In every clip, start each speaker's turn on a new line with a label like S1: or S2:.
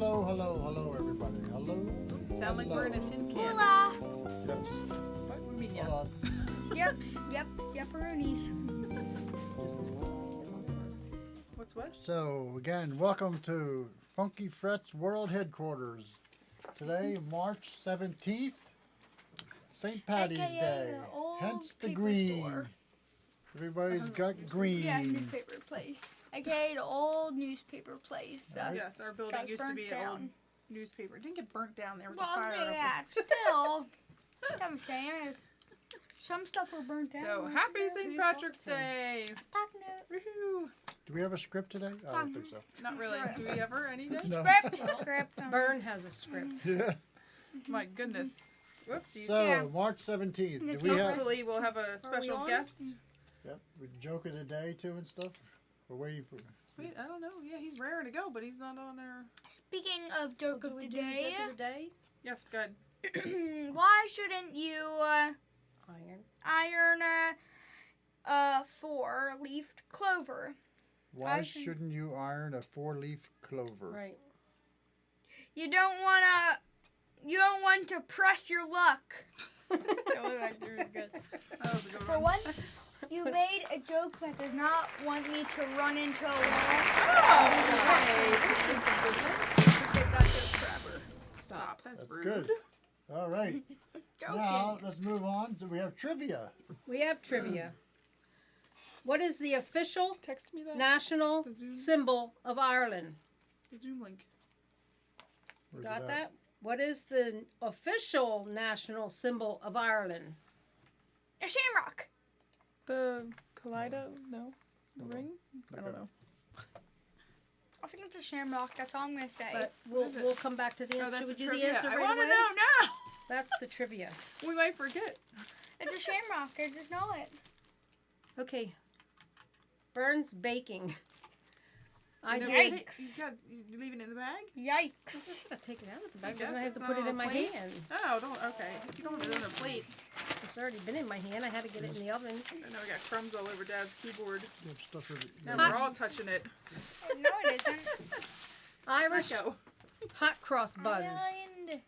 S1: hello, everybody. Hello.
S2: Sound like we're in a tin can.
S3: Hola.
S1: Yes.
S2: What would mean yes?
S1: Hold
S3: Yepperoonies.
S2: What's what?
S1: So, again, welcome to Funky Fret's World Headquarters. Today, March 17th, St. Patty's
S3: AKA
S1: Day.
S3: the old
S1: Hence the
S3: paper
S1: green.
S3: store.
S1: Everybody's got green.
S3: Yeah, newspaper place. AKA the old newspaper place.
S1: Right.
S2: Yes, our building
S3: got
S2: used to
S3: burnt
S2: be an old
S3: down.
S2: newspaper. It didn't get burnt down. There was
S3: Well,
S2: a fire.
S3: yeah, still. I'm saying some stuff were burnt down.
S2: So happy St. Patrick's Day! Woohoo!
S1: Do we have a script today? I don't think so.
S2: Not really. Do we ever any day?
S1: No.
S3: Script.
S4: Bern has a script.
S1: Yeah.
S2: My goodness. Whoopsies.
S1: So,
S3: Yeah.
S1: March 17th. Do
S3: It's
S1: we have...
S2: Hopefully we'll have a special
S3: on?
S2: guest.
S1: Yep. We joke of the day, too, and stuff. We're waiting for...
S2: Wait, I don't know. Yeah, he's raring to go, but he's not on there.
S3: Speaking of joke of the day,
S4: Joke of the day?
S2: Yes, good.
S3: why shouldn't you
S4: Iron.
S3: iron a four-leafed clover?
S1: Why shouldn't you iron a four-leaf clover?
S4: Right.
S3: You don't want to press your luck.
S2: That was a good
S3: For
S2: one.
S3: once, you made a joke that does not want me to run into a wall. Forget that joke forever.
S2: Stop. That's
S1: That's
S2: rude.
S1: good. All right.
S3: Joking.
S1: Now, let's move on. So we have trivia.
S4: We have trivia. What is the official
S2: Text me that.
S4: national
S2: The Zoom.
S4: symbol of Ireland?
S2: The Zoom link.
S1: Where's
S4: Got
S1: it at?
S4: that? What is the official national symbol of Ireland?
S3: A shamrock.
S2: The Kaleido? No. The ring? I don't
S1: Okay.
S2: know.
S3: I think it's a shamrock. That's all I'm gonna say.
S4: But
S2: is it?
S4: we'll come back to the
S2: Oh,
S4: answer.
S2: that's
S4: Should
S2: the
S4: we do the
S2: trivia.
S4: answer
S2: I
S4: right
S2: want to
S4: away?
S2: know now.
S4: That's the trivia.
S2: We might forget.
S3: It's a shamrock. I just know it.
S4: Okay. Bern's baking. I
S2: No,
S4: did.
S2: wait, you leaving it in the bag?
S3: Yikes.
S4: I take it out of the
S2: I
S4: bag.
S2: guess
S4: Then I have to
S2: it's
S4: put
S2: on
S4: it
S2: a
S4: in my
S2: plate.
S4: hand.
S2: Oh, don't. Okay. If you don't have it on a plate.
S4: It's already been in my hand. I had to get it in the oven.
S2: I know we got crumbs all over Dad's keyboard.
S1: You have stuff with it.
S2: Now
S1: Yeah.
S2: we're all touching it.
S3: No, it isn't.
S4: Irish
S2: Echo.
S4: hot cross buns.
S3: Island.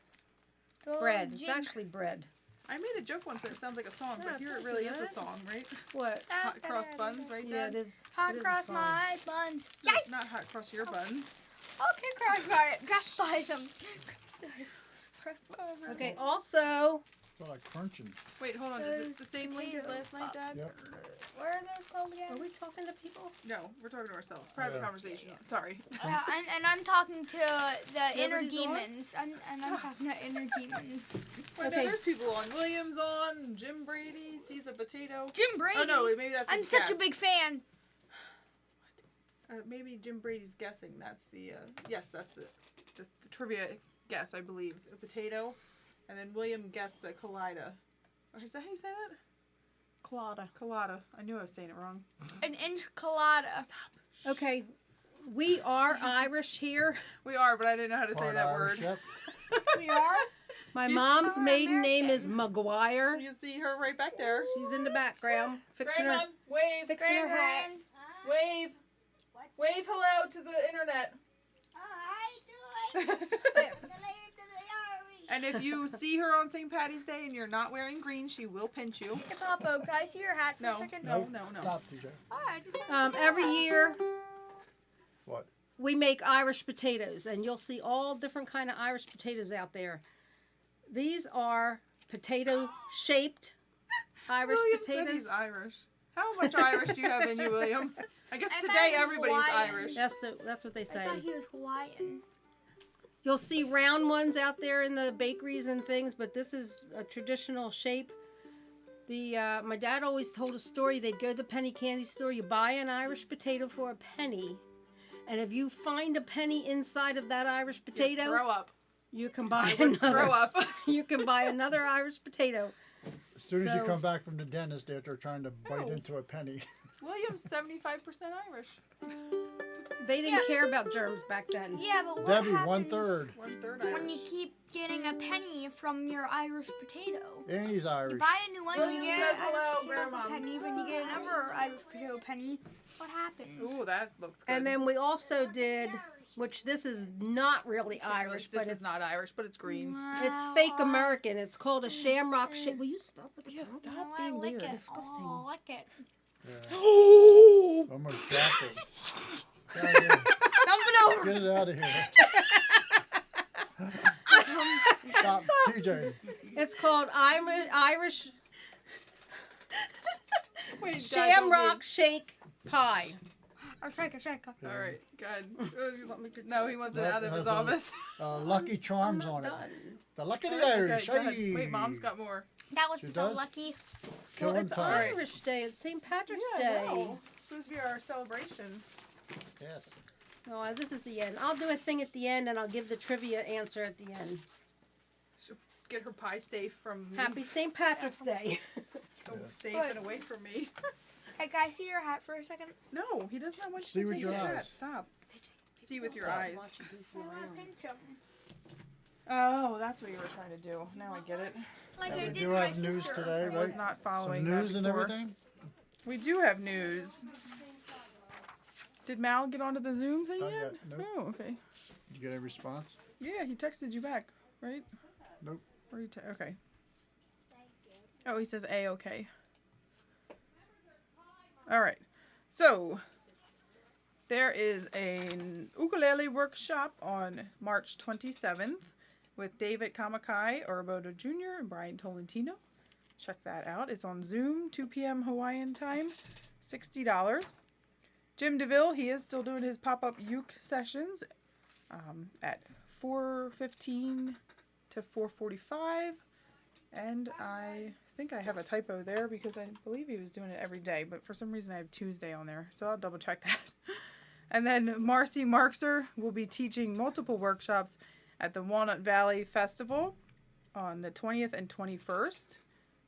S4: Bread. It's
S3: Golden-
S4: actually bread.
S2: I made a joke once that it sounds like a song,
S4: Yeah,
S2: but here it
S4: thank
S2: really
S4: you,
S2: is a
S4: Dad.
S2: song, right?
S4: What?
S2: Hot cross buns, right,
S4: Yeah,
S2: Dad?
S4: it is.
S3: Hot
S4: it is a
S3: cross
S4: song.
S3: my buns.
S2: No,
S3: Yikes.
S2: not hot cross your buns.
S3: Okay, cross by it. Cross by them. Cross over.
S4: Okay, also,
S1: It's all like crunching.
S2: Wait, hold on. Is it the same link as last night, Dad?
S1: Yep.
S3: Where are those called
S4: are
S3: again?
S4: we talking to people?
S2: No, we're talking to ourselves. Private
S1: Yeah.
S2: conversation. Sorry.
S3: And I'm talking to the inner
S4: Nobody's on?
S3: demons. I'm talking to inner demons.
S2: Well, no,
S4: Okay.
S2: there's people on. William's on. Jim Brady sees a potato.
S3: Jim Brady.
S2: Oh no, maybe that's
S3: I'm
S2: his
S3: such a
S2: guess.
S3: big fan.
S2: Maybe Jim Brady's guessing. That's the yes, that's the trivia guess, I believe. A potato, and then William guessed the colada. Is that how you say that?
S4: Colada.
S2: Colada. I knew I was saying it wrong.
S3: An inch colada.
S4: Okay, we are Irish here.
S2: We are, but I didn't know how to say
S1: Part
S2: that
S1: Irish,
S2: word.
S1: yep.
S3: We are.
S4: My
S2: You
S4: mom's
S3: are
S4: maiden name is
S3: American.
S4: McGuire.
S2: You see her right back there.
S4: She's in the background, fixing her,
S2: Grandma, wave,
S4: fixing her hat.
S2: wave, wave hello to the internet. And if you see her on St. Patty's Day and you're not wearing green, she will pinch you.
S3: Hey, Papa, can I see your hat for
S2: No,
S3: a second?
S2: no,
S1: Nope.
S2: no, no.
S1: Stop, TJ.
S3: Oh, I just wanted to see
S4: Every
S3: your hat.
S4: year
S1: What?
S4: we make Irish potatoes, and you'll see all different kind of Irish potatoes out there. These are potato-shaped Irish
S2: William said
S4: potatoes.
S2: he's Irish. How much Irish do you have in you, William? I guess
S3: I thought
S2: today
S3: he was
S2: everybody's
S3: Hawaiian.
S2: Irish.
S4: That's what they
S3: I
S4: say.
S3: thought he was Hawaiian.
S4: You'll see round ones out there in the bakeries and things, but this is a traditional shape. My dad always told a story. They'd go to the penny candy store. You buy an Irish potato for a penny, and if you find a penny inside of that Irish potato,
S2: Throw up.
S4: you can buy
S2: I would
S4: another.
S2: throw up.
S4: You can buy another Irish potato.
S1: As soon as you
S4: So-
S1: come back from the dentist after trying to bite
S2: Oh.
S1: into a penny.
S2: William's 75% Irish.
S4: They didn't care about germs back then.
S3: Yeah, but what
S1: Debbie,
S3: happens
S1: 1/3.
S2: 1/3
S3: when you
S2: Irish.
S3: keep getting a penny from your Irish potato?
S1: And he's
S3: You
S1: Irish.
S3: buy a new one,
S2: William
S3: you get
S2: says
S3: an Irish
S2: hello,
S3: potato
S2: Grandma.
S3: penny. When you get another Irish potato penny, what happens?
S2: Ooh, that looks good.
S4: And then we also did which this is not really Irish,
S2: This
S4: but
S2: is
S4: it's
S2: not Irish, but it's green.
S4: it's fake American. It's called a shamrock shake. Will you stop with the
S2: Yeah,
S4: tongue?
S2: stop
S3: Oh, I
S2: being
S3: lick
S2: weird.
S3: it.
S4: Disgusting.
S3: Oh, I lick it.
S1: Yeah.
S2: Oh!
S1: Almost dropped it. Get out of here.
S3: Dump it over.
S1: Get it out of here. Stop, TJ.
S4: It's called Irish
S2: Wait, Dad, don't
S4: shamrock
S2: move.
S4: shake pie.
S3: Or shake it.
S2: All right, good.
S4: You want me to
S2: No,
S4: tell
S2: he
S4: it
S2: wants
S4: to
S2: it
S4: me?
S2: out of his
S1: Has a-
S2: office.
S1: Lucky Charms
S4: I'm
S1: on
S4: not
S1: it.
S4: done.
S1: The Lucky
S2: Okay,
S1: the Irish.
S2: go ahead.
S1: Hey.
S2: Wait, Mom's got more.
S3: That was
S1: She
S3: so
S1: does?
S3: lucky.
S4: Well,
S1: Killing
S4: it's
S1: time.
S4: Irish Day. It's St. Patrick's
S2: Yeah,
S4: Day.
S2: no. It's supposed to be our celebration.
S1: Yes.
S4: No, this is the end. I'll do a thing at the end, and I'll give the trivia answer at the end.
S2: She'll get her pie safe from me.
S4: Happy St. Patrick's Day.
S2: So
S1: Yes.
S2: safe and away from me.
S3: Hey, can I see your hat for a second?
S2: No, he does not want
S1: See
S2: you to
S1: with
S2: take
S1: your
S2: his hat.
S1: eyes.
S2: Stop. See with your
S1: Stop.
S2: eyes.
S4: Watch you goofing
S3: I want
S4: around.
S3: to pinch him.
S2: Oh, that's what you were trying to do. Now I get it.
S3: Like
S1: Yeah,
S3: I
S1: we
S3: did
S1: do
S3: my
S1: have news
S3: sister.
S1: today,
S2: I
S1: right?
S2: was not following
S1: Some
S2: that
S1: news and
S2: before.
S1: everything.
S2: We do have news. Did Mal get onto the Zoom thing
S1: Not
S2: yet?
S1: yet, nope.
S2: Oh, okay.
S1: Did you get a response?
S2: Yeah, he texted you back, right?
S1: Nope.
S2: Or he okay. Oh, he says A-okay. All right. So, there is an ukulele workshop on March 27th with David Kamakai, Oroboto Jr., and Brian Tolentino. Check that out. It's on Zoom, 2 p.m. Hawaiian time, $60. Jim DeVille, he is still doing his pop-up uke sessions at 4:15 to 4:45. And I think I have a typo there because I believe he was doing it every day, but for some reason I have Tuesday on there, so I'll double check that. And then Marcy Markser will be teaching multiple workshops at the Walnut Valley Festival on the 20th and 21st.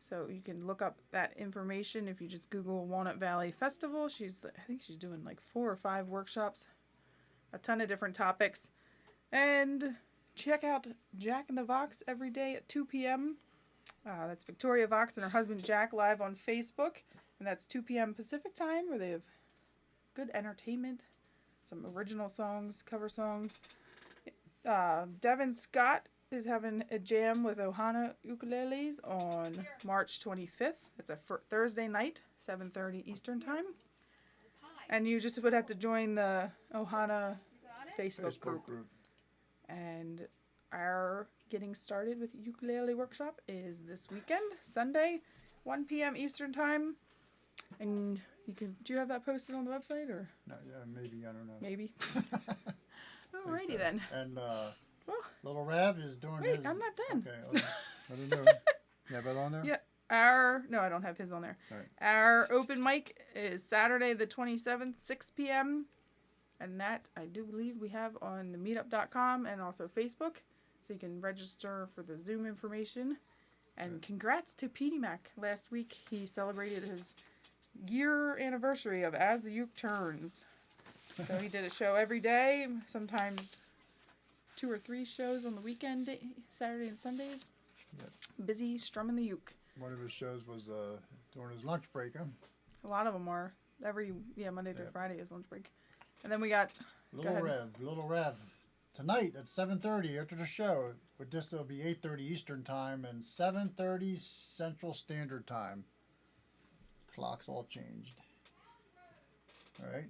S2: So you can look up that information if you just Google Walnut Valley Festival. I think she's doing like 4 or 5 workshops, a ton of different topics. And check out Jack in the Vox every day at 2 p.m. That's Victoria Vox and her husband Jack live on Facebook. And that's 2 p.m. Pacific time, where they have good entertainment, some original songs, cover songs. Devin Scott is having a jam with Ohana ukuleles on March 25th. It's a Thursday night, 7:30 Eastern time. And you just would have to join the Ohana Facebook group. And our getting started with ukulele workshop is this weekend, Sunday, 1 p.m. Eastern time. And do you have that posted on the website, or
S1: No, yeah, maybe, I don't know.
S2: maybe?
S1: Think
S2: Alrighty
S1: so.
S2: then.
S1: And
S2: Well,
S1: Little Rav is doing
S2: wait,
S1: his.
S2: I'm not done.
S1: Okay, I don't know. You have that on there?
S2: Yeah. No, I don't have his on there.
S1: Alright.
S2: Our open mic is Saturday the 27th, 6 p.m. And that, I do believe, we have on the meetup.com and also Facebook. So you can register for the Zoom information. And congrats to Petey Mac. Last week he celebrated his year anniversary of As the Uke Turns. So he did a show every day, sometimes 2 or 3 shows on the weekend, Saturday and Sundays.
S1: Yep.
S2: Busy strumming the uke.
S1: One of his shows was during his lunch break, huh?
S2: A lot of them are. Monday through
S1: Yeah.
S2: Friday is lunch break. And then we got,
S1: Little Rev. Tonight at 7:30 after the show. With this, it'll be 8:30 Eastern time and 7:30 Central Standard Time. Clocks all changed. All right.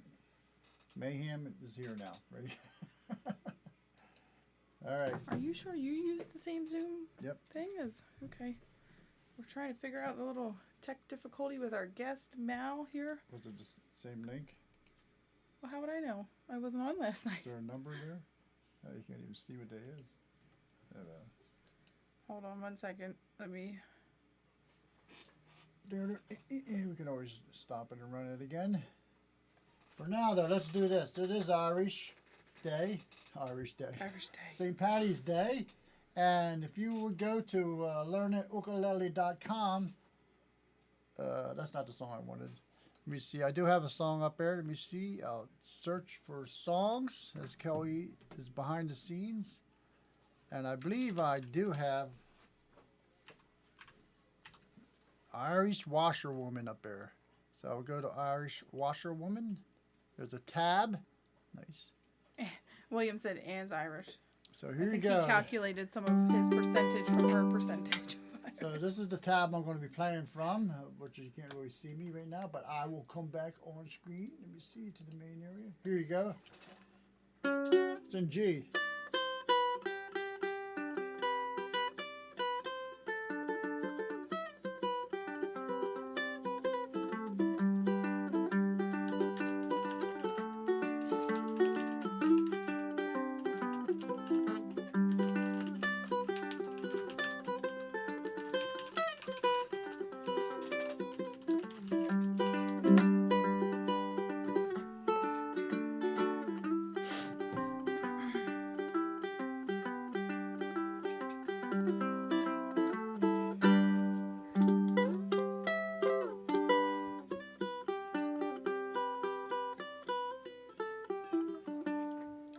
S1: Mayhem is here now. Ready? All right.
S2: are you sure you used the same Zoom
S1: Yep.
S2: thing? Okay. We're trying to figure out the little tech difficulty with our guest, Mal, here.
S1: Was it the same link?
S2: Well, how would I know? I wasn't on last night.
S1: Is there a number there? Oh, you can't even see what day is.
S2: Hold on 1 second. Let me...
S1: We can always stop it and run it again. For now, though, let's do this. It is Irish Day.
S2: Irish Day.
S1: St. Patty's Day. And if you would go to learnitukulele.com, that's not the song I wanted. Let me see. I do have a song up there. Let me see. I'll search for songs as Kelly is behind the scenes. And I believe I do have Irish Washerwoman up there. So I'll go to Irish Washerwoman. There's a tab. Nice.
S2: William said Anne's Irish.
S1: So
S2: I
S1: here you
S2: think
S1: go.
S2: he calculated some of his percentage from her percentage.
S1: So this is the tab I'm going to be playing from, which you can't really see me right now, but I will come back on screen. Let me see to the main area. Here you go. It's in G.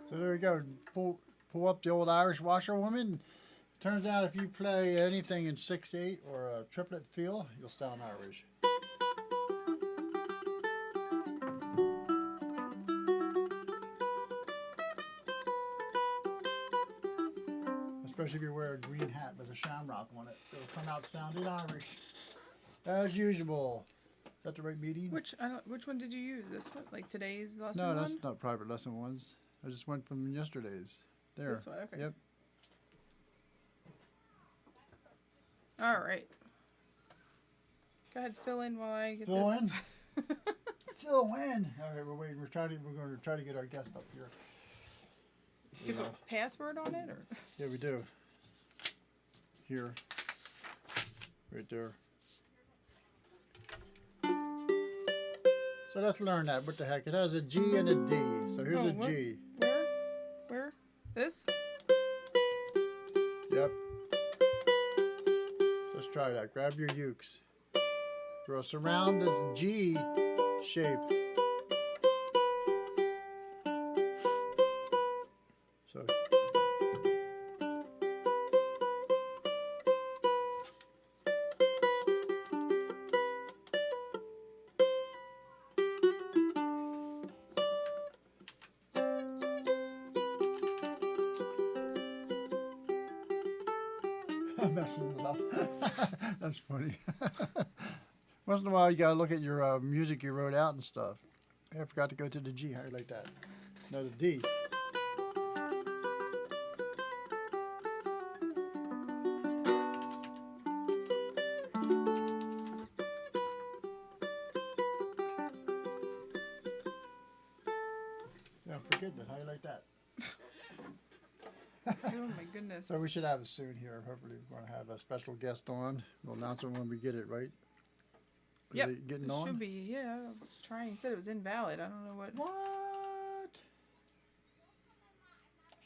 S1: So there you go. Pull up the old Irish washerwoman. Turns out if you play anything in 6/8 or a triplet feel, you'll sound Irish. Especially if you wear a green hat with a shamrock on it. It'll come out sounding Irish. As usual. Is that the right meeting?
S2: Which one did you use? This one, like today's lesson
S1: No,
S2: one?
S1: that's not private lesson ones. I just went from yesterday's. There.
S2: This one, okay.
S1: Yep.
S2: All right. Go ahead, fill in while I get
S1: Fill
S2: this.
S1: in? Fill in. All right, we're waiting. We're going to try to get our guest up here.
S2: You have a password on it, or?
S1: Yeah, we do. Here. Right there. So let's learn that. What the heck? It has a G and a D. So here's
S2: Oh,
S1: a
S2: what?
S1: G.
S2: Where? This?
S1: Yep. Let's try that. Grab your ukes. We'll surround this G shape. So. I'm messing it up. That's funny. Once in a while, you gotta look at your music you wrote out and stuff. I forgot to go to the G. How do you like that? No, the D. Yeah, I'm forgetting it. How do you like that?
S2: Oh my goodness.
S1: So we should have it soon here. Hopefully we're going to have a special guest on. We'll announce it when we get it, right?
S2: Yep.
S1: Is it getting
S2: It
S1: on?
S2: should be, yeah. I was trying. He said it was invalid. I don't know what.
S1: What?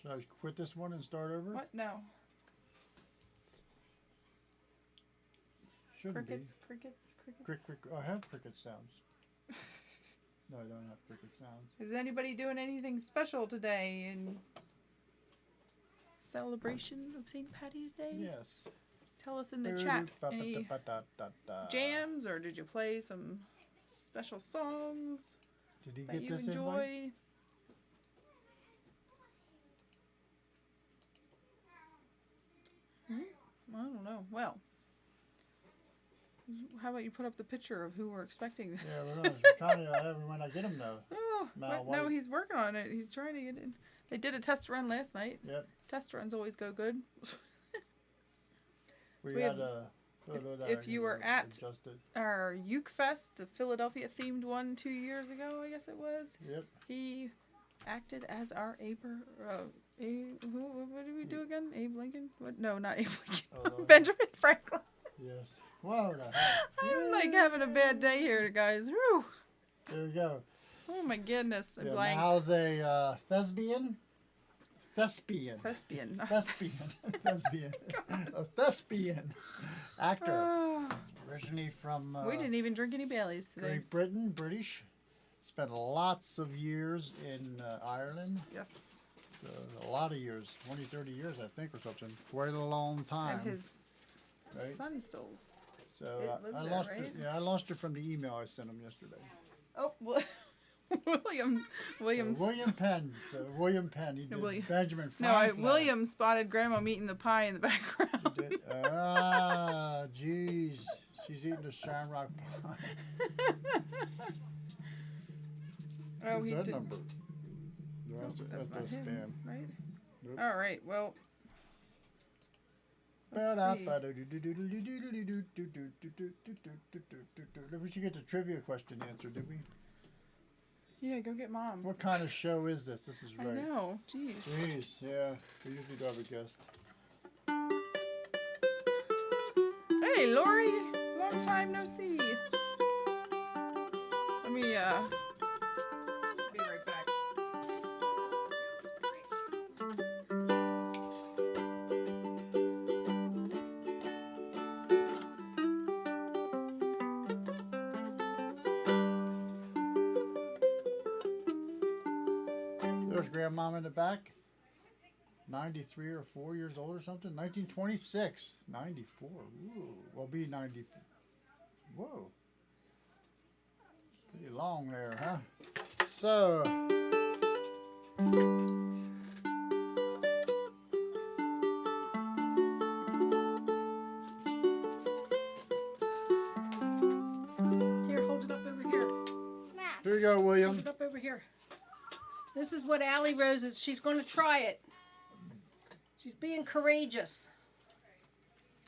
S1: Should I quit this one and start over?
S2: What? No.
S1: Shouldn't
S2: Crickets.
S1: Oh, I have cricket sounds. No, I don't have cricket sounds.
S2: Is anybody doing anything special today in celebration of St. Patty's Day?
S1: Yes.
S2: Tell us in the chat. Any jams, or did you play some special songs
S1: Did he
S2: that
S1: get
S2: you
S1: this invite?
S2: enjoy? I don't know. Well, how about you put up the picture of who we're expecting?
S1: Yeah, we're trying to everyone I get him though.
S2: Oh,
S1: Mal
S2: but no,
S1: White.
S2: he's working on it. He's trying to get in. They did a test run last night.
S1: Yep.
S2: Test runs always go good.
S1: We
S2: we
S1: had
S2: have-
S1: a.
S2: if you were at
S1: adjusted.
S2: Our Uke Fest, the Philadelphia themed one 2 years ago, I guess it was.
S1: Yep.
S2: He acted as our what did we do again? Abe Lincoln? What? No, not Abe Lincoln.
S1: Oh, no.
S2: Benjamin Franklin.
S1: Yes. Whoa, the heck.
S2: I'm like having a bad day here, guys. Whew.
S1: There we go.
S2: Oh my goodness, I
S1: Yeah,
S2: blanked.
S1: Mal's a thespian. Thespian.
S2: Thespian.
S1: Thespian. Thespian. A thespian actor.
S2: Oh,
S1: Originally from
S2: we didn't even drink any Baileys today.
S1: Great Britain, British. Spent lots of years in Ireland.
S2: Yes.
S1: A lot of years, 20, 30 years, I think, or something. Quite a long time.
S2: And his
S1: right?
S2: son still.
S1: So
S2: it lives
S1: I
S2: there,
S1: lost
S2: right?
S1: it. Yeah, I lost it from the email I sent him yesterday.
S2: Oh, what? William.
S1: William Penn. So William Penn. He did
S2: William-
S1: Benjamin
S2: No,
S1: Franklin.
S2: William spotted Grandma eating the pie in the background.
S1: He did. Ah, jeez. She's eating the shamrock pie.
S2: Oh,
S1: What's
S2: he
S1: that
S2: did.
S1: number?
S2: Nope,
S1: That's
S2: that's not
S1: a
S2: him,
S1: spam.
S2: right?
S1: Nope.
S2: All right. Well, let's see.
S1: We should get the trivia question answered, did we?
S2: Yeah, go get Mom.
S1: What kind of show is this? This is
S2: I
S1: right.
S2: know. Jeez.
S1: Jeez, yeah. We usually do have a guest.
S2: Hey, Lori. Long time no see. Let me be right back.
S1: There's Grandmom in the back. 93 or 4 years old or something. 1926. 94. Ooh. Well, be 90. Whoa. Pretty long there, huh? So.
S4: Here, hold it up over here.
S1: Here you go, William.
S4: Hold it up over here. This is what Allie Rose is. She's going to try it. She's being courageous.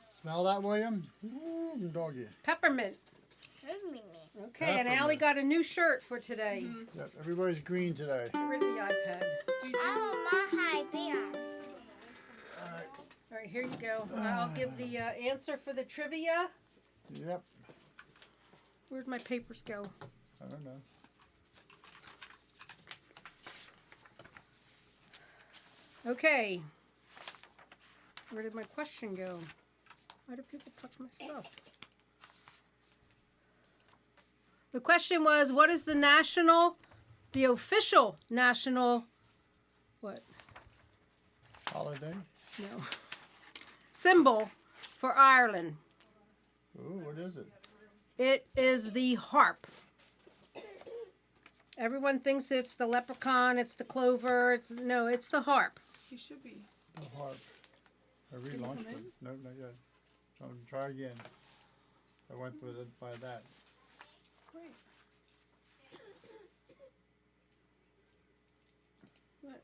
S1: Smell that, William? Ooh, doggy.
S4: Peppermint. Okay, and Allie
S1: Peppermint.
S4: got a new shirt for today.
S1: Yep, everybody's green today.
S4: Get rid of the iPad. All right, here you go. I'll give the answer for the trivia.
S1: Yep.
S4: Where'd my papers go?
S1: I don't know.
S4: Okay. Where did my question go? Why do people touch my stuff? The question was, what is the official national, what?
S1: Holiday.
S4: No. Symbol for Ireland?
S1: Ooh, what is it?
S4: It is the harp. Everyone thinks it's the leprechaun, it's the clover, it's the harp.
S2: He should be.
S1: The harp. I
S2: Did he
S1: relaunched
S2: come
S1: it.
S2: in?
S1: No, not yet. So try again. I went with it by that.
S2: Great. What?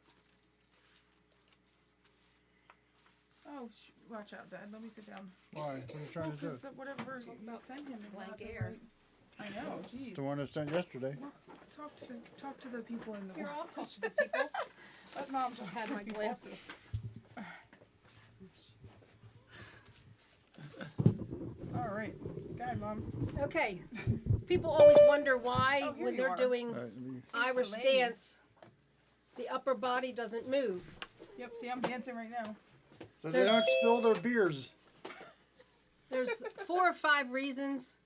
S2: Oh, watch out, Dad. Let me sit down.
S1: Why? What are you trying to do?
S2: Because whatever you sent him is
S4: Blank
S2: not the
S4: air.
S2: right- I know. Jeez.
S1: The one I sent yesterday.
S2: Well, talk to the people in the.
S4: Here, I'll talk to the people.
S2: Let Mom
S4: I
S2: talk
S4: had
S2: to
S4: my
S2: the people.
S4: glasses.
S2: All right. Go ahead, Mom.
S4: Okay. People always wonder why,
S2: Oh, here
S4: when
S2: you
S4: they're
S2: are.
S4: doing
S1: All right, let me-
S4: Irish
S2: lady.
S4: dance, the upper body doesn't move.
S2: Yep. See, I'm dancing right now.
S1: so they don't spill their beers.
S4: There's 4 or 5 reasons.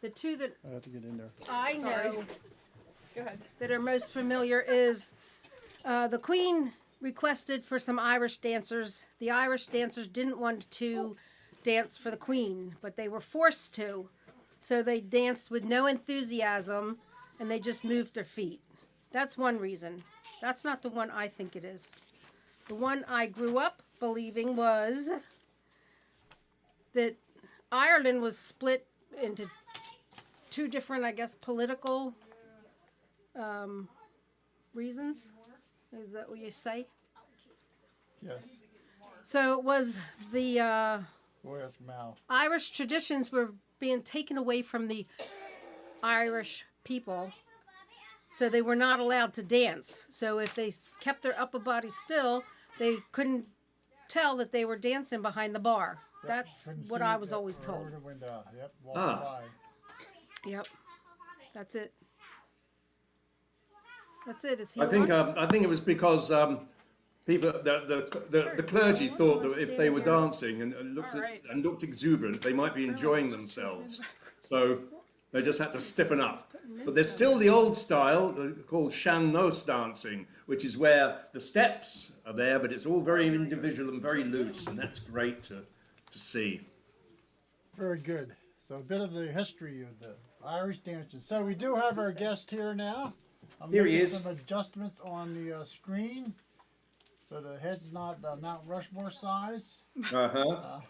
S4: The two that
S1: I have to get in there.
S4: I know
S2: Sorry. Go ahead.
S4: that are most familiar is the Queen requested for some Irish dancers. The Irish dancers didn't want to dance for the Queen, but they were forced to. So they danced with no enthusiasm and they just moved their feet. That's one reason. That's not the one I think it is. The one I grew up believing was that Ireland was split into 2 different, I guess, political reasons. Is that what you say?
S1: Yes.
S4: So it was the
S1: Boy, that's Mal.
S4: Irish traditions were being taken away from the Irish people. So they were not allowed to dance. So if they kept their upper body still, they couldn't tell that they were dancing behind the bar.
S1: Yep,
S4: That's
S1: couldn't
S4: what
S1: see
S4: I
S1: it
S4: was
S1: yet,
S4: always
S1: or
S4: told.
S1: over the window. Yep, walking
S5: Ah.
S1: by.
S4: Yep. That's it. That's it. Is he
S5: I think
S4: on?
S5: I think it was because people the clergy thought that if they were dancing and looked exuberant, they might be enjoying themselves. So they just had to stiffen up. But there's still the old style called Sean Nós dancing, which is where the steps are there, but it's all very individual and very loose, and that's great to see.
S1: Very good. So a bit of the history of the Irish dancing. So we do have our guest here now. I'm
S5: Here he
S1: making
S5: is.
S1: some adjustments on the screen, so the head's not Mount Rushmore size.
S5: Uh-huh.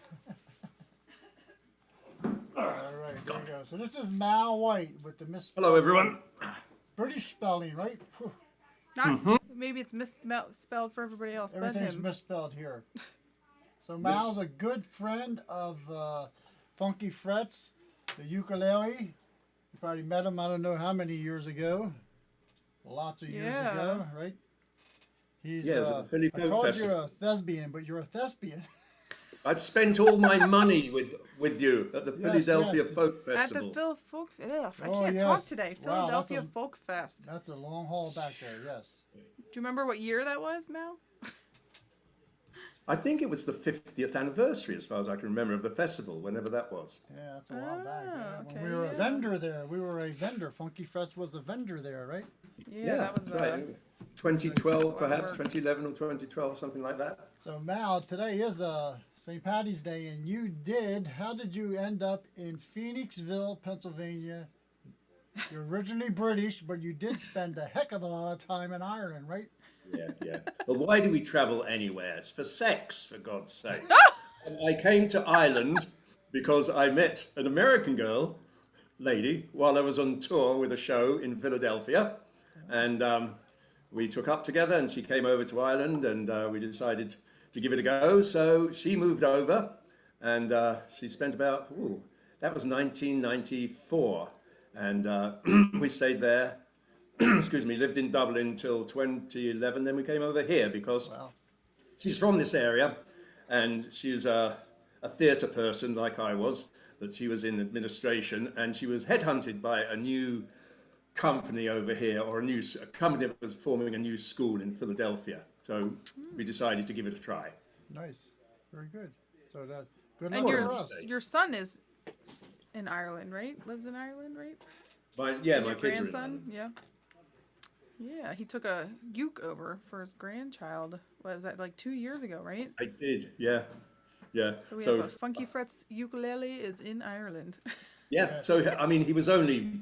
S1: All right, there you go. So this is Mal White with the
S5: Hello, everyone.
S1: British spelling, right? Whew.
S2: Not maybe it's misspelled for everybody else but
S1: Everything's
S2: him.
S1: misspelled here. So Mal's a good friend of Funky Frets, the ukulele. You probably met him, I don't know how many years ago. Lots of years ago, right? He's
S5: Yeah, it was at the Philly
S1: I
S5: Folk
S1: called
S5: Festival.
S1: you a thespian, but you're a thespian.
S5: I'd spent all my money with you at the
S1: Yes,
S5: Philadelphia
S1: yes.
S5: Folk
S2: At the
S5: Festival.
S2: Phil Folk I
S1: Oh,
S2: can't talk
S1: yes.
S2: today.
S1: Wow, that's
S2: Philadelphia
S1: a-
S2: Folk Fest.
S1: That's a long haul back there, yes.
S2: Do you remember what year that was, Mal?
S5: I think it was the 50th anniversary, as far as I can remember, of the festival, whenever that was.
S1: Yeah, that's a while back. Yeah. When
S2: okay,
S1: we were a
S2: yeah.
S1: vendor there. We were a vendor. Funky Frets was a vendor there, right?
S2: Yeah, that was
S5: that's right. 2012, perhaps, 2011 or 2012, something like that.
S1: So Mal, today is St. Patty's Day, and how did you end up in Phoenixville, Pennsylvania? You're originally British, but you did spend a heck of a lot of time in Ireland, right?
S5: Yeah. Well, why do we travel anywhere? It's for sex, for God's sake. And I came to Ireland because I met an American lady, while I was on tour with a show in Philadelphia. And we took up together, and she came over to Ireland, and we decided to give it a go. So she moved over, and she spent about, that was 1994. And we stayed there. Excuse me, lived in Dublin till 2011. Then we came over here because
S1: Wow.
S5: she's from this area, and she's a theatre person like I was, but she was in administration, and she was headhunted by a new company over here, or a company that was forming a new school in Philadelphia. So we decided to give it a try.
S1: Nice. Very good. So that good
S2: And
S1: luck for us.
S2: your son is in Ireland, right? Lives in Ireland, right?
S5: My
S2: Your
S5: kids are in
S2: grandson,
S5: Ireland.
S2: yeah. Yeah, he took a uke over for his grandchild. What was that, like 2 years ago, right?
S5: I did, yeah.
S2: So we have a Funky Frets ukulele is in Ireland.
S5: Yeah, so I mean, he was only,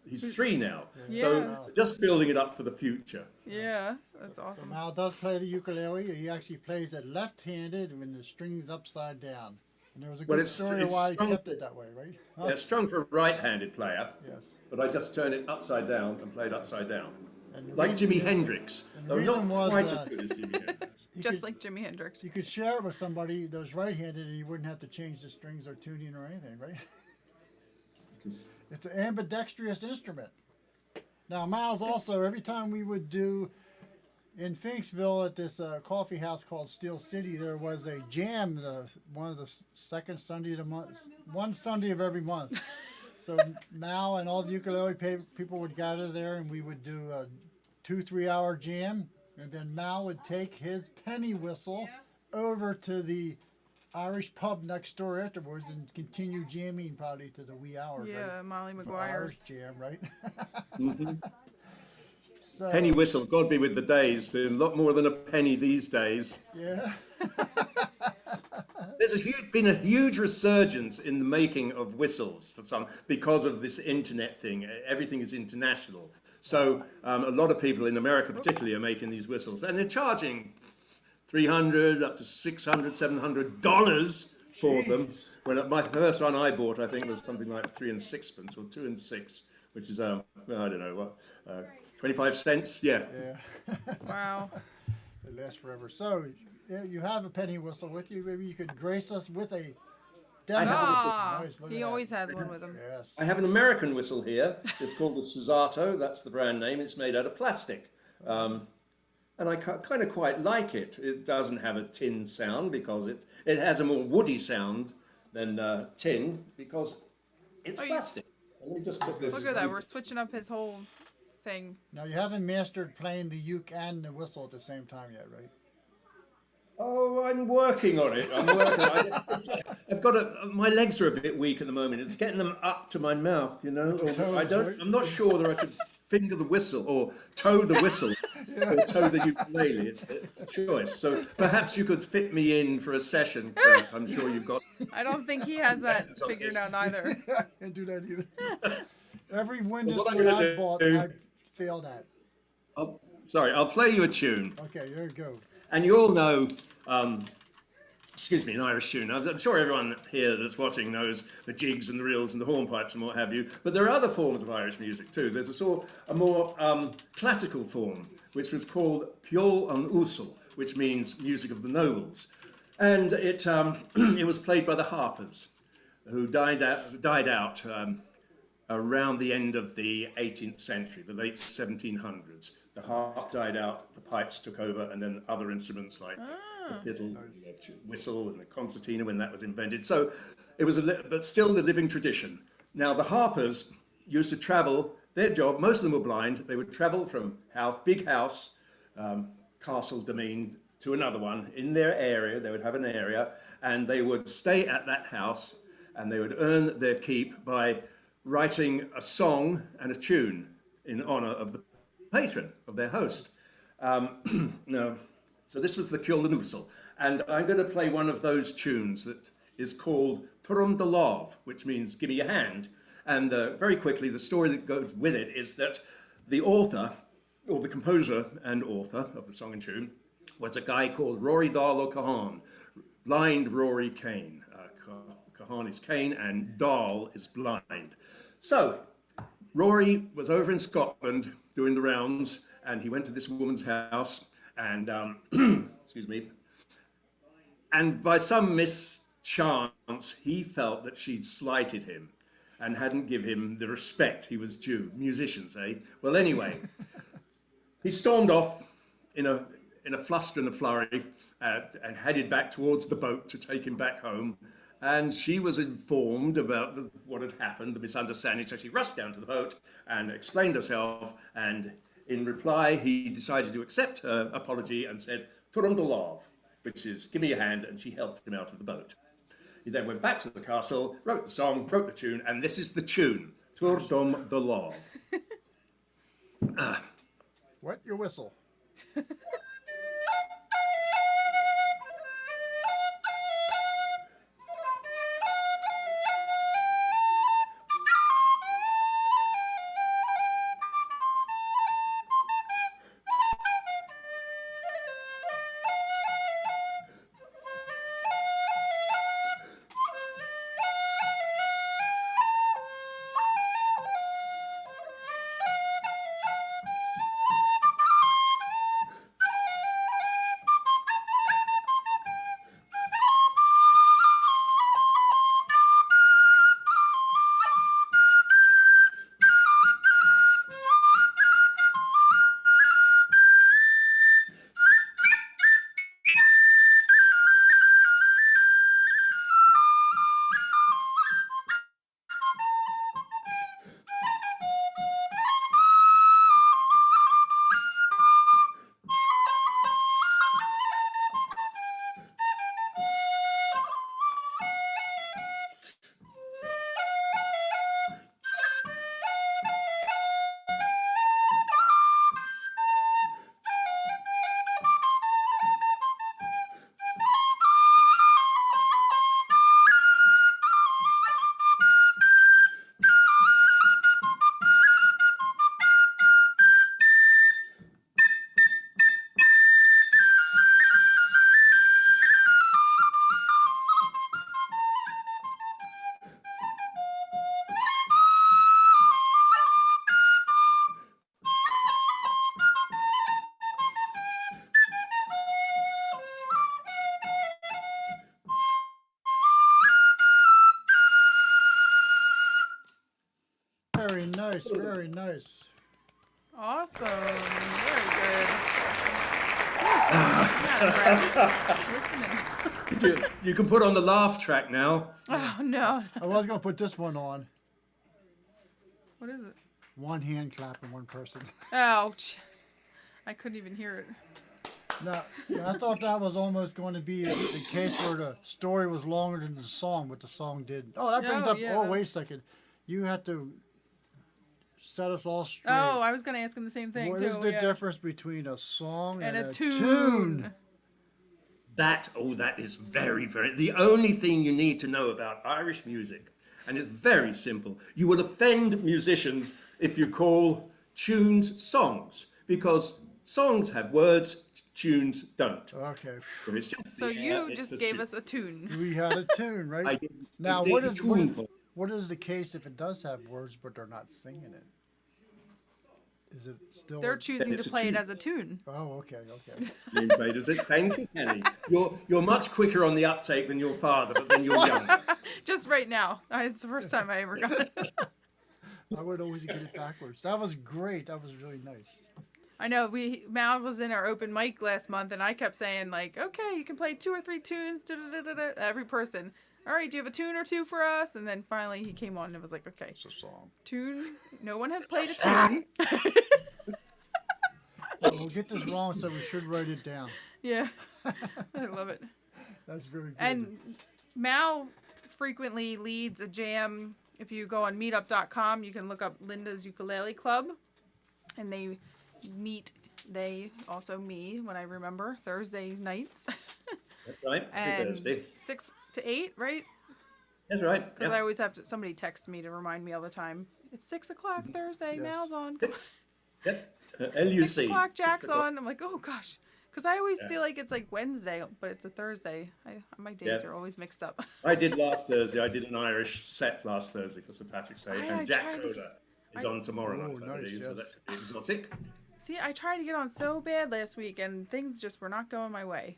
S5: he's 3 now.
S2: Yeah.
S5: So just building it up for the future.
S2: Yeah, that's
S1: So
S2: awesome.
S1: Mal does play the ukulele. He actually plays it left-handed when the string's upside down. And there was a good story of
S5: it's
S1: why he
S5: strung-
S1: kept it that way, right? Huh?
S5: Yeah, it's strung for a right-handed player,
S1: Yes.
S5: but I just turned it upside down and played upside down.
S1: And the
S5: Like
S1: reason
S5: Jimi
S1: is-
S5: Hendrix,
S1: and the
S5: though not
S1: reason was,
S5: quite as good as Jimi Hendrix.
S1: you
S2: Just
S1: could-
S2: like Jimi Hendrix.
S1: You could share it with somebody that was right-handed, and you wouldn't have to change the strings or tuning or anything, right? It's an ambidextrous instrument. Now, Miles also, every time we would do in Finksville at this coffee house called Steel City, there was a jam, one of the second Sunday of the month, one Sunday of every month. So Mal and all the ukulele people would gather there, and we would do a 2-3 hour jam, and then Mal would take his penny whistle over to the Irish pub next door afterwards and continue jamming probably to the wee hours.
S2: Yeah,
S1: right?
S2: Molly
S1: Irish
S2: McGuire's.
S1: jam, right?
S5: Mm-hmm.
S1: So,
S5: Penny whistle, God be with the days. There's a lot more than a penny these days.
S1: yeah.
S5: There's been a huge resurgence in the making of whistles for some because of this internet thing. Everything is international. So a lot of people in America particularly are making these whistles, and they're charging $300 up to $600, $700 for them. When my first one I bought, I think was something like 3 and 6 pence or 2 and 6, which is I don't know what, 25 cents. Yeah.
S1: Yeah.
S2: Wow.
S1: It lasts forever. So, yeah, you have a penny whistle with you. Maybe you could grace us with a demo.
S2: Ah,
S1: Nice, look
S2: he
S1: at that.
S2: always has one with him.
S1: Yes.
S5: I have an American whistle here. It's called the Susato. That's the brand name. It's made out of plastic. And I kind of quite like it. It doesn't have a tin sound because it has a more woody sound than tin because it's
S2: Oh, you-
S5: plastic. Let me just put this.
S2: Look at that. We're switching up his whole thing.
S1: Now, you haven't mastered playing the uke and the whistle at the same time yet, right?
S5: Oh, I'm working on it. I've got my legs are a bit weak at the moment. It's getting them up to my mouth, you know. I'm not sure whether I should finger the whistle or toe the whistle or toe the ukulele. It's a choice. So perhaps you could fit me in for a session. Kurt. I'm sure you've got.
S2: I don't think he has that
S5: Lessons on
S2: figured
S5: this.
S2: out either.
S1: Can't do that either. Every wind
S5: Well, what I'm
S1: instrument
S5: gonna
S1: I bought,
S5: do-
S1: I failed at.
S5: Sorry, I'll play you a tune.
S1: Okay, there you go.
S5: And you all know, excuse me, an Irish tune. I'm sure everyone here that's watching knows the jigs and the reels and the hornpipes and what have you. But there are other forms of Irish music too. There's a more classical form, which was called Ceol an Uasal, which means music of the nobles. And it was played by the harpers, who died out around the end of the 18th century, the late 1700s. The harp died out, the pipes took over, and then other instruments like the fiddle, the whistle, and the concertina when that was invented. So it was, but still the living tradition. Now the harpers used to travel. Their job, most of them were blind. They would travel from big house, castle, domain, to another one in their area. They would have an area, and they would stay at that house, and they would earn their keep by writing a song and a tune in honor of the patron, of their host. No. So this was the Ceol an Uasal, and I'm going to play one of those tunes that is called Turum de Love, which means give me a hand. And very quickly, the story that goes with it is that the author, or the composer and author of the song and tune, was a guy called Rory Darl O'Cahan, blind Rory Kane. Cahan is Kane and Darl is blind. So Rory was over in Scotland doing the rounds, and he went to this woman's house, and excuse me, and by some mischance, he felt that she'd slighted him and hadn't given him the respect he was due. Musicians, eh? Well, anyway, he stormed off in a fluster and a flurry and headed back towards the boat to take him back home. And she was informed about what had happened, the misunderstanding, so she rushed down to the boat and explained herself, and in reply, he decided to accept her apology and said, Turum de Love, which is, give me a hand, and she helped him out of the boat. He then went back to the castle, wrote the song, wrote the tune, and this is the tune, Turum de Love.
S1: Wet your whistle. Very nice, very nice.
S2: Awesome. Very good. I'm out of breath. Listening.
S5: You can put on the laugh track now.
S2: Oh, no.
S1: I was going to put this one on.
S2: What is it?
S1: One hand clapping, one person.
S2: Oh, jeez. I couldn't even hear it.
S1: Now, I thought that was almost going to be the case where the story was longer than the song, but the song didn't. Oh, that brings
S2: Oh,
S1: up,
S2: yeah,
S1: oh, wait a
S2: that's-
S1: second. You have to set us all straight.
S2: Oh, I was going to ask him the same thing,
S1: What
S2: too.
S1: is the
S2: yeah.
S1: difference between a song and
S2: And a
S1: tune?
S2: tune.
S5: That is very, very, the only thing you need to know about Irish music, and it's very simple. You will offend musicians if you call tuned songs, because songs have words, tunes don't.
S1: Okay.
S5: So, it's just
S2: So
S5: the air,
S2: you
S5: it's
S2: just
S5: the
S2: gave
S5: tune.
S2: us a tune.
S1: We had a tune,
S5: I
S1: right?
S5: did
S1: Now,
S5: the
S1: what is
S5: tuneful.
S1: what is the case if it does have words but they're not singing it? Is it still?
S2: They're choosing
S5: it's
S2: to
S5: a
S2: play it
S5: tune.
S2: as a tune.
S1: Oh, okay, okay.
S5: Being played as it. Thank you, Kenny. You're much quicker on the uptake than your father, but then you're younger.
S2: Just right now. It's the first time I ever got it.
S1: I would always get it backwards. That was great. That was really nice.
S2: I know Mal was in our open mic last month, and I kept saying like, okay, you can play 2 or 3 tunes, every person. All right, do you have a tune or two for us? And then finally he came on and was like, okay,
S1: It's a song.
S2: tune. No one has played a tune.
S1: We'll get this wrong, so we should write it down.
S2: Yeah, I love it.
S1: That's very good.
S2: And Mal frequently leads a jam. If you go on meetup.com, you can look up Linda's Ukulele Club. And they also me, when I remember, Thursday nights.
S5: That's right.
S2: And
S5: Thursday.
S2: 6 to 8, right?
S5: That's right.
S2: Because I always have somebody text me to remind me all the time. It's 6 o'clock Thursday,
S1: Yes.
S2: Mal's on.
S5: Yep.
S2: 6
S5: LUC.
S2: o'clock, Jack's on. I'm like, oh gosh. Because I always feel like it's like Wednesday, but it's a Thursday. My days are always mixed up.
S5: I did last Thursday. I did an Irish set last Thursday for St. Patrick's Day,
S2: I
S5: and Jack
S2: tried to-
S5: Coda is on tomorrow
S1: Oh,
S5: night, I
S1: nice,
S5: believe, so
S1: yes.
S5: that should be exotic.
S2: See, I tried to get on so bad last week, and things just were not going my way.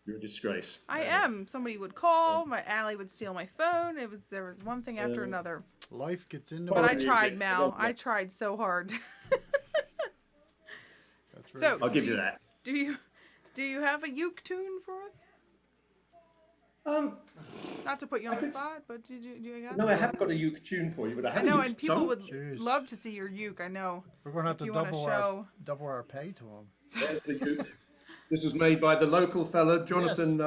S5: You're a disgrace.
S2: I am. Somebody would call. My Allie would steal my phone. There was one thing after another.
S1: Life gets in the
S2: But I
S1: way.
S2: tried, Mal. I tried so hard.
S1: That's very
S2: So
S1: good.
S5: I'll give you that.
S2: Do you have a uke tune for us? Not to put you on the spot, but do you got?
S5: No, I haven't got a uke tune for you, but I
S2: I
S5: have
S2: know,
S5: a uke
S2: and people
S5: song.
S2: would
S1: Jeez.
S2: love to see your uke. I know.
S1: We're going to have
S2: If
S1: to
S2: you wanna show-
S1: double our pay to them.
S5: There's the uke. This was made by the local fella, Jonathan.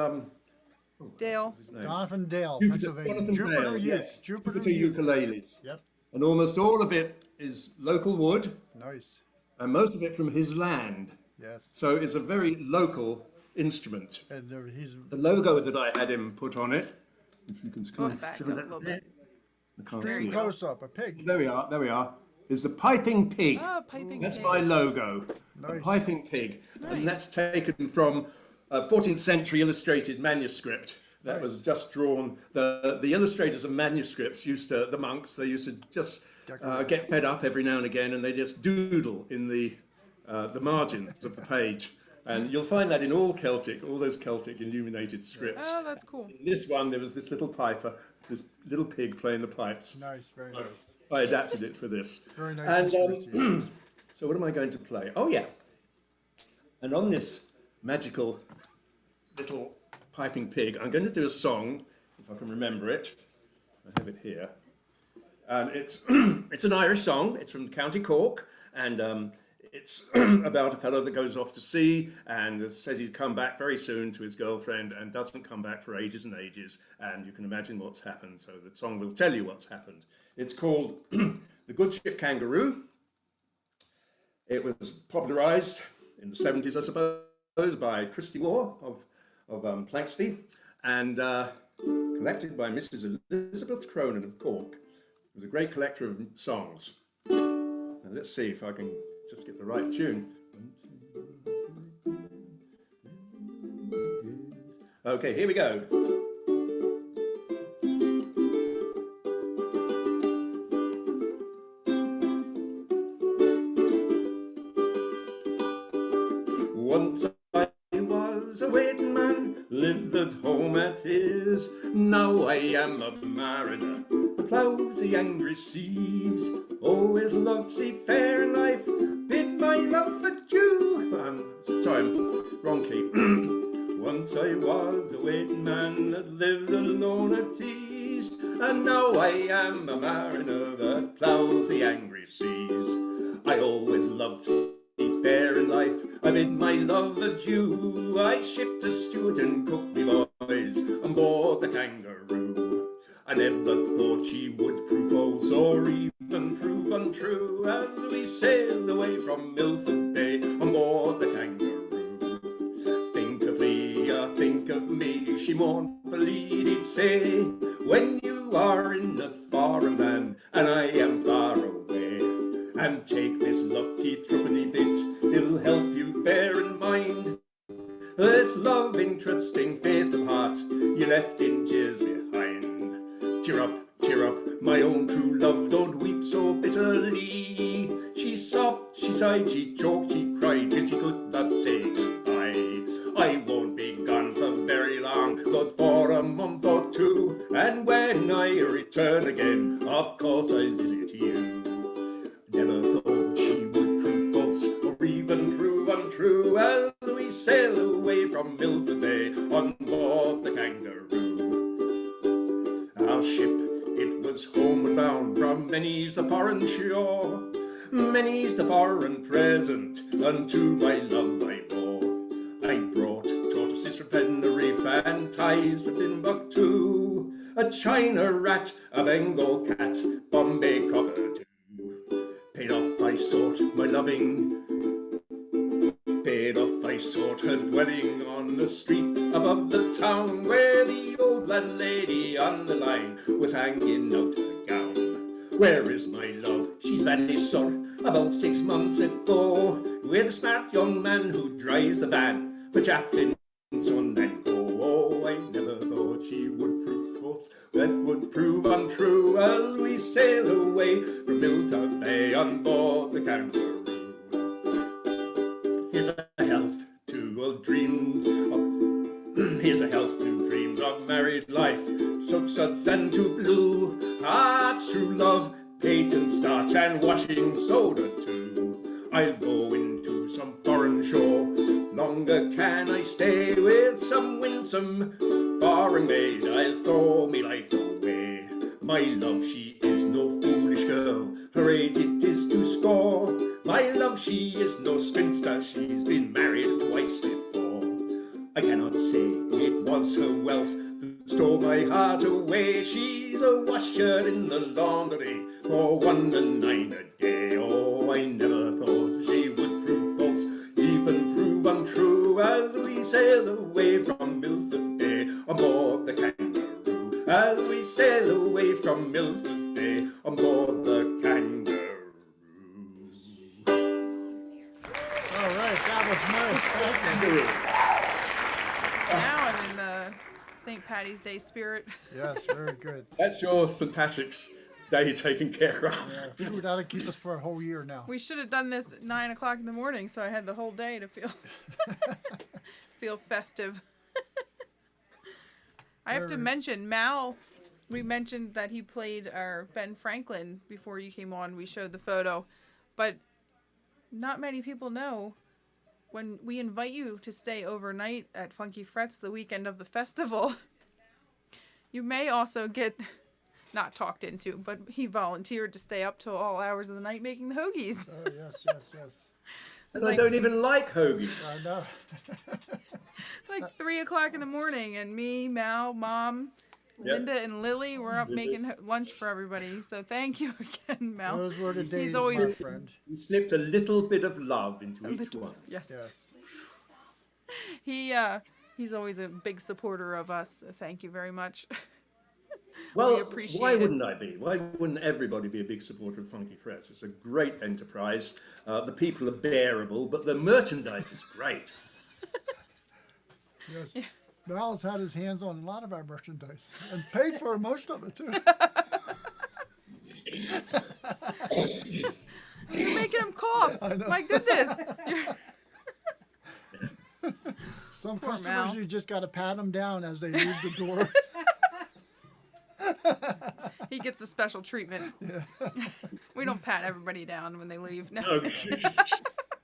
S2: Dale.
S5: What's his name?
S1: Jonathan Dale,
S5: Jupiter,
S1: Pennsylvania.
S5: Jonathan
S1: Jupiter
S5: Dale,
S1: Uke.
S5: yes.
S1: Jupiter
S5: Jupiter
S1: Uke.
S5: ukuleles.
S1: Yep.
S5: And almost all of it is local wood,
S1: Nice.
S5: and most of it from his land.
S1: Yes.
S5: So it's a very local instrument.
S1: And he's
S5: The logo that I had him put on it, if you can
S2: Go
S5: kind of
S2: back
S5: show
S2: a
S5: that
S2: little
S5: there.
S2: bit.
S5: I can't
S2: There
S5: see
S2: you
S5: it.
S2: go.
S1: close up, a pig.
S5: There we are, is the piping pig.
S2: Oh, piping
S5: That's
S2: pig.
S5: my logo, the
S1: Nice.
S5: piping pig.
S2: Nice.
S5: And that's taken from a 14th century illustrated manuscript that was just drawn. The illustrators of manuscripts the monks, they used to just get fed up every now and again, and they just doodle in the margins of the page. And you'll find that in all those Celtic illuminated scripts.
S2: Oh, that's cool.
S5: In this one, there was this little piper, this little pig playing the pipes.
S1: Nice, very nice.
S5: I adapted it for this.
S1: Very nice.
S5: And
S1: instruments, yes.
S5: so what am I going to play? Oh yeah. And on this magical little piping pig, I'm going to do a song, if I can remember it. I have it here. And it's it's an Irish song. It's from County Cork, and it's about a fellow that goes off to sea and says he'd come back very soon to his girlfriend and doesn't come back for ages and ages. And you can imagine what's happened. So the song will tell you what's happened. It's called The Good Ship Kangaroo. It was popularised in the 70s, I suppose, by Christy Moore of Planxty, and collected by Mrs. Elizabeth Cronin of Cork. It was a great collector of songs. Now let's see if I can just get the right tune. Okay, here we go. Once I was a waiting man, lived at home at his. Now I am a mariner, that ploughs the angry seas. Always loved seafaring life, bid my love adieu. Sorry, wrong key. Once I was a waiting man that lived alone at ease, and now I am a mariner that ploughs the angry seas. I always loved seafaring life, I bid my love adieu. I shipped a steward and cook me boys on board the Kangaroo. I never thought she would prove false or even prove untrue, as we sailed away from Milford Bay on board the Kangaroo. Think of me, she mournfully did say, when you are in a foreign land and I am far away, and take this cheer up, my own true love, don't weep so bitterly. She sobbed, she sighed, she choked, she cried, till she could not say goodbye. I won't be gone for very long, but for a month or two, and when I return again, of course I'll visit you. Never thought she would prove false, or even prove untrue, as we sail away from Milford Bay on board the Kangaroo. Our ship, it was homeward bound from many's the foreign shore, many's the foreign present unto my love I bore. I brought tortoises from Tenerife and ties from Timbuktu, a China rat, a Bengal cat, Bombay cockatoo. Paid off I sought my loving, paid off I sought her dwelling on the street above the town, where the old landlady on the line was hanging out the gown. Where is my love? She's vanished, sir, about 6 months ago, with a smart young man who drives the van for Chaplain's son and co. Oh, I never thought she would prove false, that would prove untrue, as we sail away from Milton Bay on board the Kangaroo. Here's a health to all dreams of, here's a health to dreams of married life, soap suds and to blue, hearts, true love, patent starch and washing soda too. I'll go into some foreign shore, longer can I stay with some winsome foreign maid, I'll throw me life away. My love, she is no foolish girl, her age it is to score. My love, she is no spinster, she's been married twice before. I cannot say it was her wealth that stole my heart away. She's a washer in the laundry for 1 and 9 a day. Oh, I never thought she would prove false, even prove untrue, as we sail away from Milford Bay on board the Kangaroo. As we sail away from Milford Bay on board the Kangaroo.
S1: All right, that was nice. Thank you.
S2: Now I'm in the St. Patty's Day spirit.
S1: Yes, very good.
S5: That's your St. Patrick's Day taken care of.
S1: Yeah, phew, that'll keep us for a whole year now.
S2: We should have done this at 9 o'clock in the morning, so I had the whole day to feel feel festive. I have to mention Mal. We mentioned that he played our Ben Franklin before you came on. We showed the photo, but not many people know when we invite you to stay overnight at Funky Frets the weekend of the festival. You may also get not talked into, but he volunteered to stay up till all hours of the night making the hoagies.
S1: Oh, yes, yes, yes.
S5: And I don't even like hoagies.
S1: I know.
S2: Like 3 o'clock in the morning, and me, Mal, Mom,
S5: Yep.
S2: Linda, and Lily were up making lunch for everybody. So thank you again, Mal.
S1: Those were the days,
S2: always-
S1: my friend.
S5: You slipped a little bit of love into each one.
S2: Yes.
S1: Yes.
S2: He's always a big supporter of us. So thank you very much.
S5: Well,
S2: appreciate
S5: why
S2: it.
S5: wouldn't I be? Why wouldn't everybody be a big supporter of Funky Frets? It's a great enterprise. The people are bearable, but the merchandise is great.
S1: Yes. Mal's had his hands on a lot of our merchandise and paid for most of it too.
S2: You're making him cough.
S1: I know.
S2: My goodness.
S1: Some
S2: Poor
S1: customers,
S2: Mal.
S1: you just got to pat them down as they leave the door.
S2: He gets a special treatment. We don't pat everybody down when they leave. No.
S5: Okay.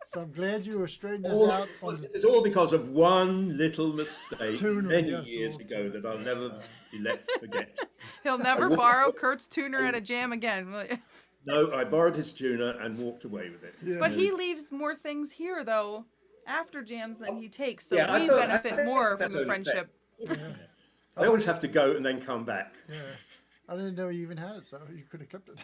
S1: So I'm glad you were straightening this out. On the,
S5: It's all because of one little mistake
S1: Tuner,
S5: many
S1: yes,
S5: years
S1: little
S5: ago
S1: tuner.
S5: that I'll never be let forget.
S2: He'll never borrow Kurt's tuner at a jam again. will you?
S5: No, I borrowed his tuner and walked away with it.
S1: yeah.
S2: But he leaves more things here, though, after jams than he takes. So
S5: Yeah, I
S2: we
S5: thought-
S2: benefit
S5: I
S2: more
S5: think
S2: from the
S5: that's only
S2: friendship.
S5: I always have to go and then come back.
S1: Yeah. I didn't know you even had it, so you could have kept it.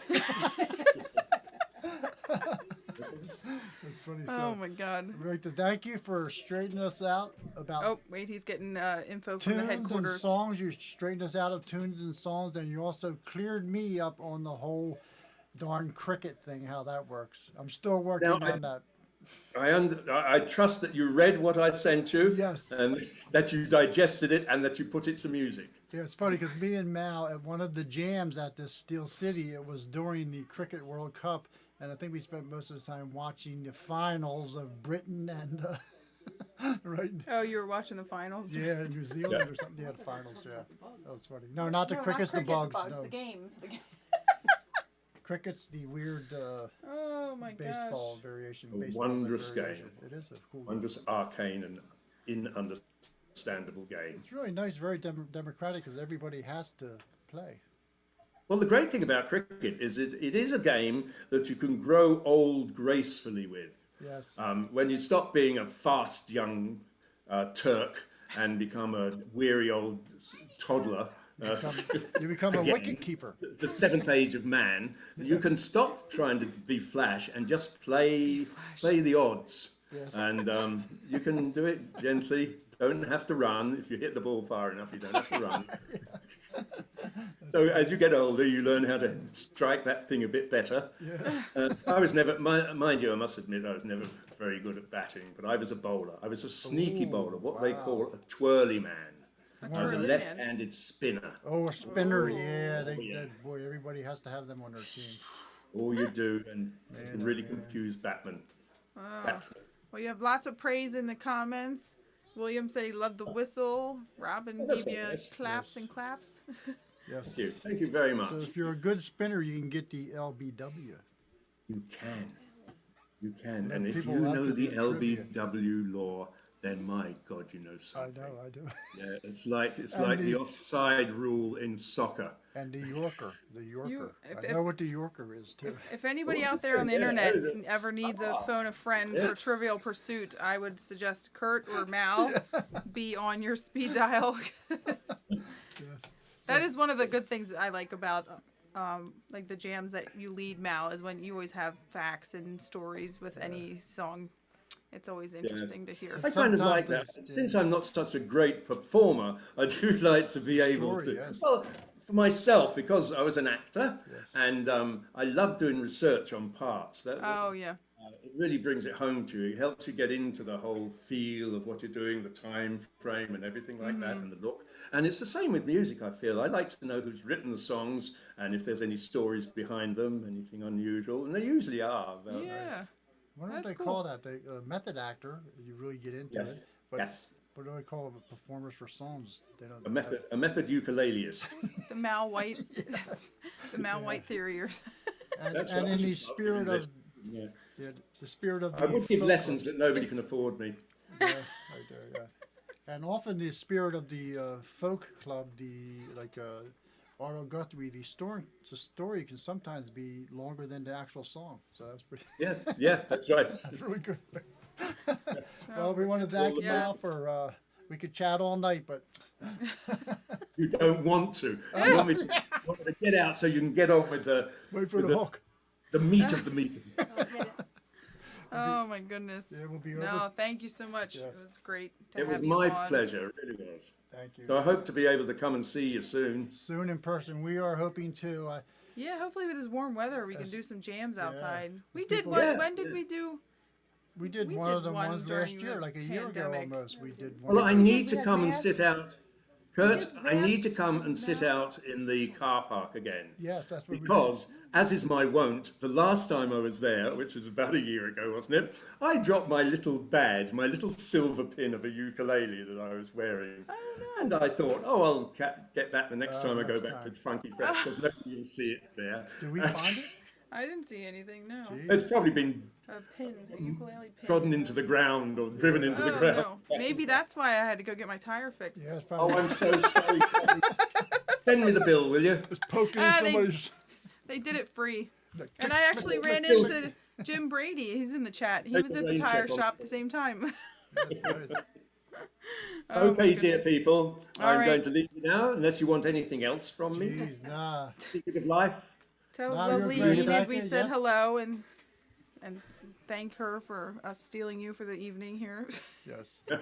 S1: That's funny.
S2: Oh
S1: So,
S2: my God.
S1: we'd like to thank you for straightening us out about
S2: Oh, wait, he's getting info from the
S1: tunes and
S2: headquarters.
S1: songs. You straightened us out of tunes and songs, and you also cleared me up on the whole darn cricket thing, how that works. I'm still working
S5: Now,
S1: on that.
S5: I trust that you read what I sent you
S1: Yes.
S5: and that you digested it and that you put it to music.
S1: Yeah, it's funny because me and Mal at one of the jams at this Steel City, it was during the Cricket World Cup, and I think we spent most of the time watching the finals of Britain and right.
S2: Oh, you were watching the finals?
S1: Yeah, New Zealand or something. Yeah, the finals. Yeah, that was funny. No, not the
S2: No,
S1: crickets,
S2: not
S1: the bugs.
S2: cricket,
S1: No,
S2: the game. The game.
S1: crickets, the weird
S2: Oh my
S1: baseball
S2: gosh.
S1: variation.
S5: A
S1: baseball
S5: wondrous
S1: variation.
S5: game.
S1: It is a cool game.
S5: Wondrous, arcane, and understandable game.
S1: It's really nice, very democratic because everybody has to play.
S5: Well, the great thing about cricket is it is a game that you can grow old gracefully with.
S1: Yes.
S5: When you stop being a fast young Turk and become a weary old toddler,
S1: You become a
S5: again,
S1: wicket keeper.
S5: the seventh age of man, you can stop trying to be flash and just play the odds.
S1: Yes.
S5: And you can do it gently. Don't have to run. If you hit the ball far enough, you don't have to run. So as you get older, you learn how to strike that thing a bit better.
S1: Yeah.
S5: I was never, mind you, I must admit, I was never very good at batting, but I was a bowler. I was a sneaky bowler, what they call a twirly man. I was a
S2: twirly man.
S5: left-handed spinner.
S1: Oh, a spinner. Yeah,
S5: yeah.
S1: boy, everybody has to have them on their team.
S5: All you do, and you
S1: Man,
S5: can
S1: oh,
S5: really
S1: man.
S5: confuse batsmen.
S2: Well, you have lots of praise in the comments. William said he loved the whistle. Robin
S5: that's
S2: gave you
S5: nice,
S2: claps
S5: yes.
S2: and claps.
S1: Yes.
S5: Thank you. Thank you very much.
S1: So if you're a good spinner, you can get the LBW.
S5: You can. You can.
S1: Let
S5: And if
S1: people
S5: you
S1: out
S5: know
S1: there
S5: the
S1: do trivia.
S5: LBW law, then my God, you know
S1: I
S5: something.
S1: know, I do.
S5: Yeah, it's like
S1: And
S5: the
S1: the-
S5: offside rule in soccer.
S1: And the Yorker, I
S2: if-
S1: know what the Yorker is too.
S2: If anybody out there on the
S5: Yeah,
S2: internet
S5: that is
S2: ever needs a phone a friend
S5: Yeah.
S2: for Trivial Pursuit, I would suggest Curt or Mal be on your speed dial.
S1: Yes.
S2: That is one of the good things I like about like the jams that you lead, Mal, is when you always have facts and stories with any song. It's always interesting to hear.
S5: I kind of like that.
S1: Sometimes it's-
S5: Since I'm not such a great performer, I do like to be able
S1: Story,
S5: to.
S1: yes.
S5: Well, for myself, because I was an actor,
S1: Yes.
S5: and I love doing research on parts.
S2: Oh yeah.
S5: It really brings it home to you. It helps you get into the whole feel of what you're doing, the time frame and everything like that, and the look. And it's the same with music, I feel. I like to know who's written the songs and if there's any stories behind them, anything unusual. And there usually are. They're
S2: Yeah.
S5: nice.
S1: What do
S2: That's
S1: they
S2: cool.
S1: call that? The method actor. You really get into
S5: Yes.
S1: it. But
S5: Yes.
S1: what do they call performers for songs? They don't.
S5: A method ukuleleist.
S2: The Mal White, the Mal White theory, or
S1: And,
S5: That's
S1: and
S5: what I
S1: in
S5: should
S1: the
S5: start
S1: spirit
S5: doing
S1: of
S5: Yeah.
S1: the spirit of
S5: I
S1: the
S5: would give
S1: folk
S5: lessons,
S1: clubs-
S5: but nobody can afford me.
S1: Yeah, right there, yeah. And often the spirit of the folk club, Arnold Guthrie, the story can sometimes be longer than the actual song. So that's pretty.
S5: Yeah, that's right.
S1: That's really good. Well, we want to thank you Mal
S2: Yes.
S1: for. We could chat all night, but
S5: You don't want to. You want me to get out so you can get on with
S1: wait for
S5: with
S1: the hook.
S5: the meat of the meeting.
S2: oh my goodness.
S1: Yeah, we'll be
S2: No,
S1: over.
S2: thank you so much.
S1: Yes.
S2: It was great to
S5: It was
S2: have you
S5: my
S2: on.
S5: pleasure. It really was.
S1: Thank you.
S5: So I hope to be able to come and see you soon.
S1: Soon in person, we are hoping to.
S2: Yeah, hopefully with this warm weather, we can
S1: As-
S2: do some jams
S1: yeah,
S2: outside. We
S1: as
S2: did
S1: people-
S2: one.
S5: Yeah.
S2: When did we do?
S1: We did
S2: We
S1: one
S2: did
S1: of the
S2: one
S1: ones
S2: during
S1: last year,
S2: the
S1: like a year ago
S2: pandemic.
S1: almost. We did one.
S5: Well, I
S2: we
S5: need
S2: did
S5: to come and
S2: masks.
S5: sit out. Kurt,
S2: did
S5: I need to
S2: masks
S5: come and
S2: and
S5: sit out in the car park again.
S1: Yes, that's what
S5: Because, as is my wont, the last time I was there, which was about a year ago, wasn't it? I dropped my little badge, my little silver pin of a ukulele that I was wearing. And I thought, I'll get that the next time I go
S1: next
S5: back to
S1: time.
S5: Funky Fresh, because nobody will see it there.
S1: we did. Did we find it?
S2: I didn't see anything. No.
S1: Gee.
S5: It's probably been
S2: A pin, a ukulele pin.
S5: trodden into the ground or driven into the
S2: Oh
S5: ground.
S2: no. Maybe that's why I had to go get my tire fixed.
S1: Yeah, it's
S5: Oh,
S1: probably
S5: I'm so sorry. Send me the bill, will you?
S1: poking
S2: Ah, they-
S1: somebody's.
S2: They did it free.
S1: Like,
S2: And I actually ran into Jim Brady. He's in the chat. He
S5: Take
S2: was
S5: a
S2: at the
S5: rain
S2: tire
S5: check on
S2: shop at the same time.
S1: That's nice.
S2: Oh, my
S5: Okay, dear
S2: goodness.
S5: people,
S2: All
S5: I'm
S2: right.
S5: going to leave you now, unless you want anything else from me.
S1: Jeez, nah.
S5: Secret of life.
S2: Tell
S1: Now you're
S2: lovely
S1: great.
S2: Enid we
S1: Yeah.
S2: said hello and thank her for us stealing you for the evening here.
S1: Yes.
S5: Well,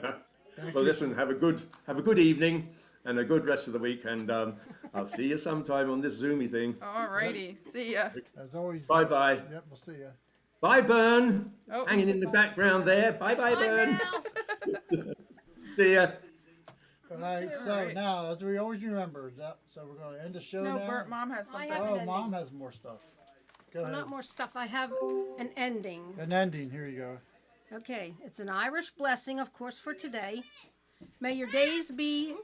S1: Thank you.
S5: listen, have a good evening and a good rest of the week, and I'll see you sometime on this Zoomy thing.
S2: Alrighty, see ya.
S1: As always.
S5: Bye-bye.
S1: Yep, we'll see you.
S5: Bye, Bern.
S2: Oh.
S5: Hanging in the background there. Bye,
S3: Bye
S5: Bern.
S3: now.
S5: See ya.
S1: All right,
S2: too.
S1: so
S2: Alright.
S1: now, as we always remember, so we're going to end the show
S2: No,
S1: now.
S2: Bert, Mom has
S4: I
S2: something.
S4: have an
S1: Oh,
S4: ending.
S1: Mom has more stuff. Go
S4: Well,
S1: ahead.
S4: not more stuff. I have an ending.
S1: An ending. Here you go.
S4: Okay, it's an Irish blessing, of course, for today. May your days be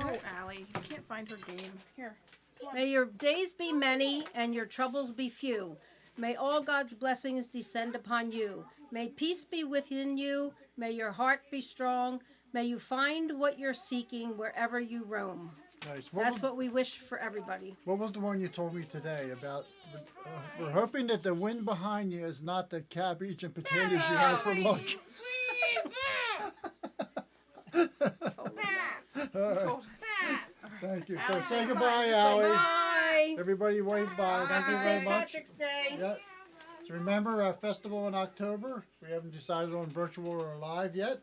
S2: Oh, Allie, you can't find her game. Here.
S4: May your days be many and your troubles be few. May all God's blessings descend upon you. May peace be within you. May your heart be strong. May you find what you're seeking wherever you roam.
S1: Nice.
S4: That's what we wish for everybody.
S1: What was the one you told me today about? We're hoping that the wind behind you is not the cabbage and potatoes you had for lunch. All right.
S2: Told-
S1: Thank you. So say goodbye, Allie.
S4: Bye.
S1: Everybody wave bye. Thank you very
S4: St.
S1: much.
S4: Patrick's Day.
S1: Yep. So remember our festival in October. We haven't decided on virtual or live yet.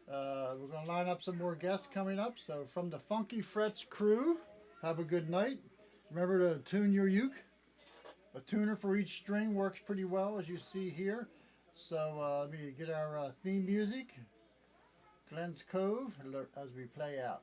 S1: We're going to line up some more guests coming up. So from the Funky Frets crew, have a good night. Remember to tune your uke. A tuner for each string works pretty well, as you see here. So let me get our theme music, Glenn's Cove, as we play out.